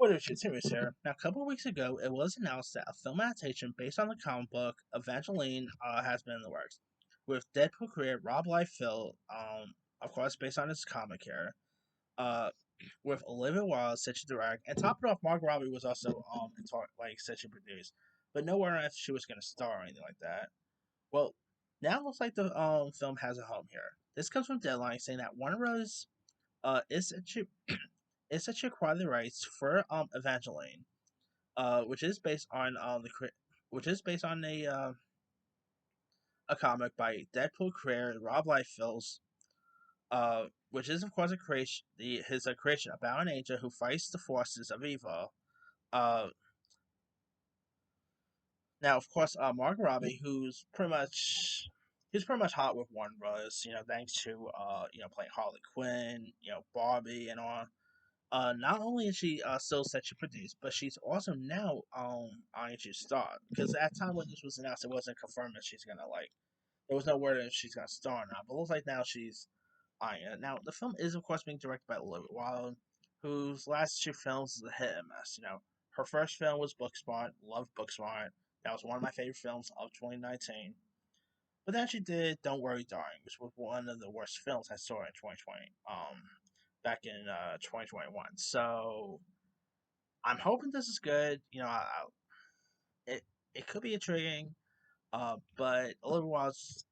What is your series here? Now, a couple of weeks ago, it was announced that a film adaptation based on the comic book Avengelyne has been in the works, with Deadpool creator Rob Liefeld, of course, based on his comic here, uh, with Olivia Wilde set to direct, and top it off, Margot Robbie was also set to produce, but nowhere if she was going to star or anything like that. Well, now it looks like the film has a home here. This comes from Deadline saying that Warner Bros. Is set to acquire the rights for Avengelyne, which is based on which is based on a comic by Deadpool creator Rob Liefeld's, which is of course a creation his creation about an angel who fights the forces of evil. Uh, Now of course Margot Robbie, who's pretty much hot with Warner Bros. Thanks to playing Harley Quinn, Barbie and all. Not only is she still set to produce, but she's also now on to star. Because at the time when this was announced, it wasn't confirmed that she's gonna there was no word if she's gonna star or not. But it looks like now she's on it. Now the film is of course being directed by Olivia Wilde, whose last two films is a hit and miss. Her first film was Booksmart. Loved Booksmart. That was one of my favorite films of 2019. But then she did Don't Worry, Darling, which was one of the worst films I saw in 2020. Back in 2021. So I'm hoping this is good. It it could be intriguing. But Olivia Wilde's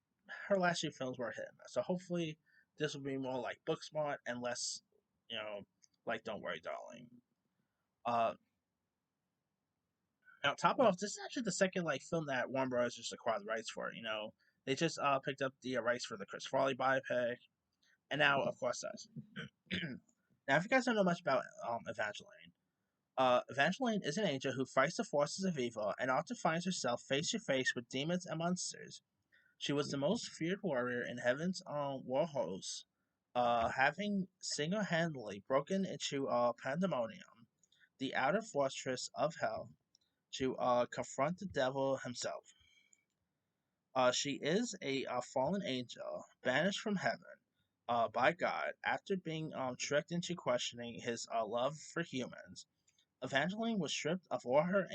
her last few films were a hit. So hopefully this will be more like Booksmart and less, you know, like Don't Worry, Darling. Uh, Now top off, this is actually the second film that Warner Bros. Just acquired the rights for. They just picked up the rights for the Chris Farley biopic, and now of course us. Now, if you guys don't know much about Evangeline, Avengelyne is an angel who fights the forces of evil and often finds herself face to face with demons and monsters. She was the most feared warrior in heaven's war hosts, having single handedly broken into Pandemonium, the outer fortress of hell, to confront the devil himself. She is a fallen angel banished from heaven by God after being tricked into questioning his love for humans. Evangeline was stripped of all her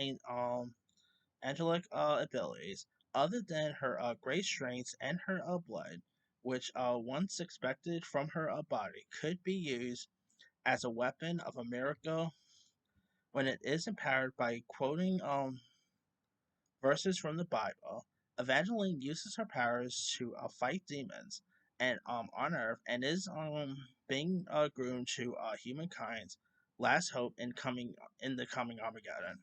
angelic abilities, other than her great strengths and her blood, which once expected from her body, could be used as a weapon of a miracle when it is empowered by quoting verses from the Bible. Evangeline uses her powers to fight demons and on Earth, and is being groomed to humankind's last hope in the coming Armageddon.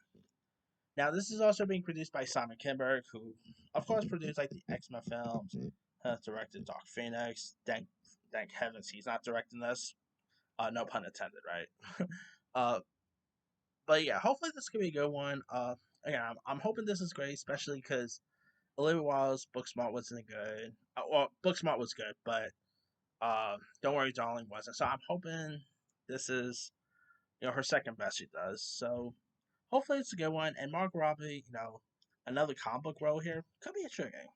Now, this is also being produced by Simon Kinberg, who, of course, produced the X Men films, directed Dark Phoenix. Thank heavens he's not directing this. No pun intended, right? uh, but yeah, hopefully this could be a good one. Again, I'm hoping this is great, especially because Olivia Wilde's Booksmart wasn't good. Well, Booksmart was good, but Don't Worry, Darling wasn't. So I'm hoping this is her second best she does. So hopefully it's a good one. And Margot Robbie, another comic book role here could be intriguing.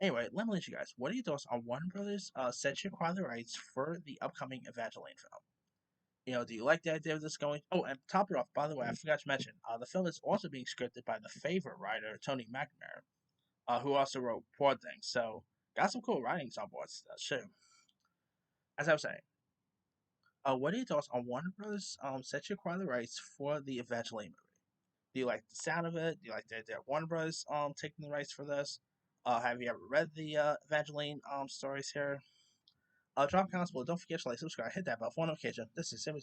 Anyway, let me let you guys. What are your thoughts on Warner Brothers set to acquire the rights for the upcoming Evangeline film? Do you like the idea of this going? Oh, and top it off, by the way, I forgot to mention, the film is also being scripted by the favorite writer, Tony McNamara, who also wrote Poor Things. So, got some cool writings on board too. As I was saying, what are your thoughts on Warner Brothers set to acquire the rights for the Evangeline movie? Do you like the sound of it? Do you like the idea of Warner Bros. Taking the rights for this? Have you ever read the Evangeline stories here? Drop comments below. Don't forget to like, subscribe, hit that bell for notification. This is Simon